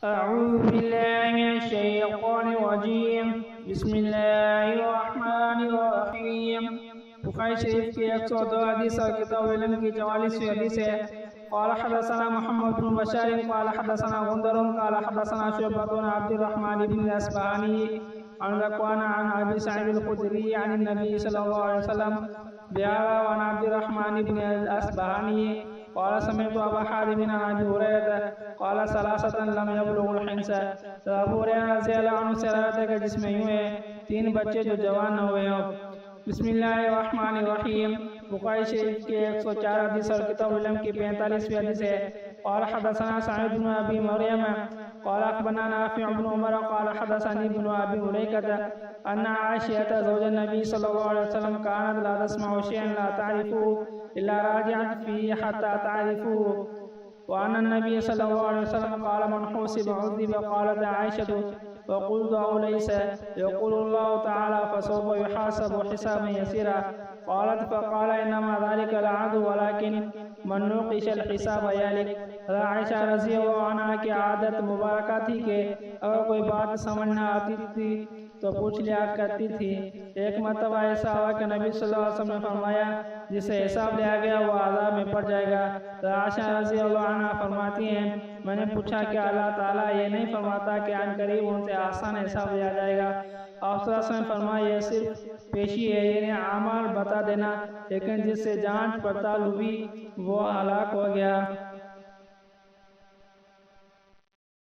أعوذ بالله من الشيطان الرجيم بسم الله الرحمن الرحيم بخاری شریف کی 102 حدیث اور کتاب علم کی 44ویں حدیث ہے۔ قال حدثنا محمد بن بشار قال حدثنا غندر قال حدثنا شعبة بن عبد الرحمن بن الأصبهاني عن ذكوان عن أبي سعيد الخدري عن النبي صلى الله عليه وسلم بهذا وعن عبد الرحمن بن الأصبهاني قال سمعت أبا حازم عن أبي هريرة قال ثلاثة لم يبلغوا الحنس۔ ابو ہریرہ رضی اللہ عنہ سے روایت ہے کہ جس میں یوں ہے 3 بچے جو جوان نہ ہوئے ہوں۔ بسم اللہ الرحمن الرحیم بخاری شریف کی 104 حدیث اور کتاب علم کی 45ویں حدیث ہے۔ قال حدثنا سعید بن ابی مریم قال اخبرنا نافع بن عمر قال حدثني ابن ابي مليكة ان عائشة زوج النبي صلى الله عليه وسلم كانت لا تسمع شيئا لا تعرفه الا راجعت فيه حتى تعرفوه وأن النبي صلى الله عليه وسلم قال من حوسب عذب قالت عائشة وقلت أوليس يقول الله تعالى فسوف يحاسب حسابا يسيرا قالت فقال إنما ذلك العدو ولكن من نوقش الحساب يالك۔ عائشہ رضی اللہ عنہ کی عادت مبارکہ تھی کہ اگر کوئی بات سمجھ نہ آتی تھی تو پوچھ لیا کرتی تھی۔ ایک مرتبہ ایسا ہوا کہ نبی صلی اللہ علیہ وسلم نے فرمایا جسے حساب لیا گیا وہ عذاب میں پڑ جائے گا۔ عائشہ رضی اللہ عنہ فرماتی ہیں میں نے پوچھا کہ اللہ تعالیٰ یہ نہیں فرماتا کہ عن قریب ان سے آسان حساب لیا جائے گا؟ آپ صلی اللہ علیہ وسلم نے فرمایا یہ صرف پیشی ہے، یعنی اعمال بتا دینا، لیکن جس سے جانچ پڑتال ہوئی وہ ہلاک ہو گیا۔